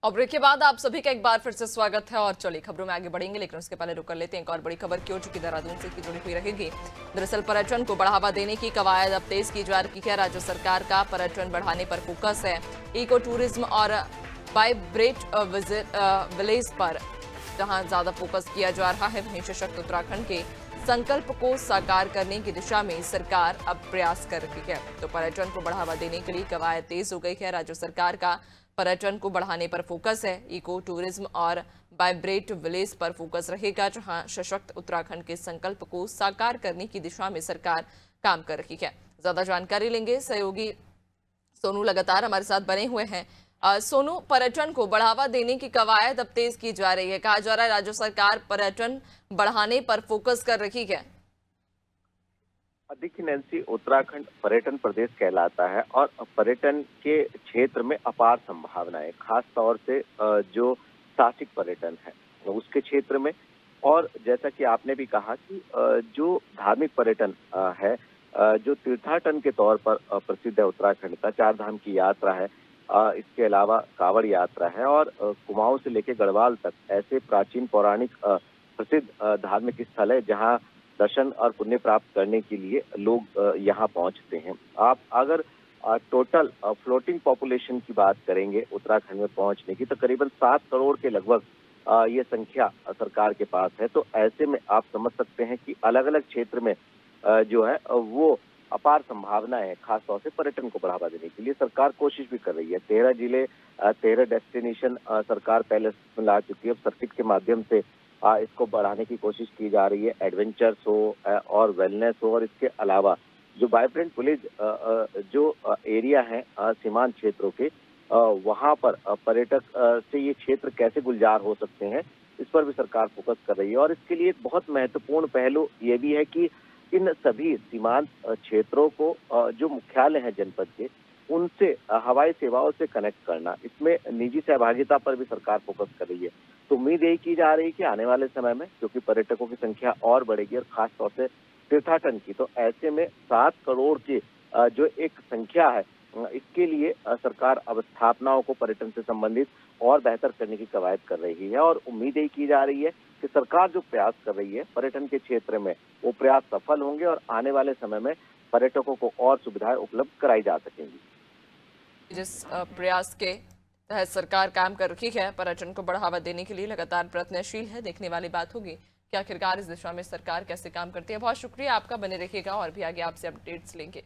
और ब्रेक के बाद आप सभी का एक बार फिर से स्वागत है। और चलिए खबरों में आगे बढ़ेंगे, लेकिन उसके पहले रुक कर लेते हैं एक और बड़ी खबर की ओर, चूंकि देहरादून से की जुड़ी हुई रहेगी। दरअसल पर्यटन को बढ़ावा देने की कवायद अब तेज की जा रही है। राज्य सरकार का पर्यटन बढ़ाने पर फोकस है। इको टूरिज्म और वाइब्रेट विलेज पर जहां ज्यादा फोकस किया जा रहा है, वहीं सशक्त उत्तराखंड के संकल्प को साकार करने की दिशा में सरकार अब प्रयास कर रही है। तो पर्यटन को बढ़ावा देने के लिए कवायद तेज हो गई है। राज्य सरकार का पर्यटन को बढ़ाने पर फोकस है। इको टूरिज्म और वाइब्रेट विलेज पर फोकस रहेगा, जहां सशक्त उत्तराखंड के संकल्प को साकार करने की दिशा में सरकार काम कर रही है। ज्यादा जानकारी लेंगे, सहयोगी सोनू लगातार हमारे साथ बने हुए हैं। सोनू, पर्यटन को बढ़ावा देने की कवायद अब तेज की जा रही है। कहा जा रहा है राज्य सरकार पर्यटन बढ़ाने पर फोकस कर रही है। देखिए नैन्सी, उत्तराखंड पर्यटन प्रदेश कहलाता है और पर्यटन के क्षेत्र में अपार संभावनाएं, खास तौर से जो साहसिक पर्यटन है तो उसके क्षेत्र में। और जैसा कि आपने भी कहा कि जो धार्मिक पर्यटन है, जो तीर्थाटन के तौर पर प्रसिद्ध है उत्तराखंड का, चार धाम की यात्रा है, इसके अलावा कांवड़ यात्रा है और कुमाऊं से लेकर गढ़वाल तक ऐसे प्राचीन पौराणिक प्रसिद्ध धार्मिक स्थल है जहाँ दर्शन और पुण्य प्राप्त करने के लिए लोग यहाँ पहुँचते हैं। आप अगर टोटल फ्लोटिंग पॉपुलेशन की बात करेंगे उत्तराखंड में पहुँचने की, तो करीबन 7 करोड़ के लगभग ये संख्या सरकार के पास है। तो ऐसे में आप समझ सकते हैं कि अलग अलग क्षेत्र में जो है वो अपार संभावना है। खास तौर से पर्यटन को बढ़ावा देने के लिए सरकार कोशिश भी कर रही है। 13 जिले, 13 डेस्टिनेशन सरकार पहले ला चुकी है। अब सर्किट के माध्यम से इसको बढ़ाने की कोशिश की जा रही है। एडवेंचर्स हो और वेलनेस हो, और इसके अलावा जो वाइब्रेंट विलेज जो एरिया है सीमांत क्षेत्रों के, वहां पर पर्यटक से ये क्षेत्र कैसे गुलजार हो सकते हैं, इस पर भी सरकार फोकस कर रही है। और इसके लिए एक बहुत महत्वपूर्ण पहलू ये भी है कि इन सभी सीमांत क्षेत्रों को जो मुख्यालय हैं जनपद के, उनसे हवाई सेवाओं से कनेक्ट करना, इसमें निजी सहभागिता पर भी सरकार फोकस कर रही है। तो उम्मीद यही की जा रही है कि आने वाले समय में, क्योंकि पर्यटकों की संख्या और बढ़ेगी और खास तौर से तीर्थाटन की, तो ऐसे में 7 करोड़ की जो एक संख्या है, इसके लिए सरकार अब स्थापनाओं को पर्यटन से संबंधित और बेहतर करने की कवायद कर रही है। और उम्मीद यही की जा रही है कि सरकार जो प्रयास कर रही है पर्यटन के क्षेत्र में, वो प्रयास सफल होंगे और आने वाले समय में पर्यटकों को और सुविधाएं उपलब्ध कराई जा सकेंगी। जिस प्रयास के तहत सरकार काम कर रही है, पर्यटन को बढ़ावा देने के लिए लगातार प्रयत्नशील है। देखने वाली बात होगी कि आखिरकार इस दिशा में सरकार कैसे काम करती है। बहुत शुक्रिया आपका, बने रहिएगा और भी आगे आपसे अपडेट्स लेंगे।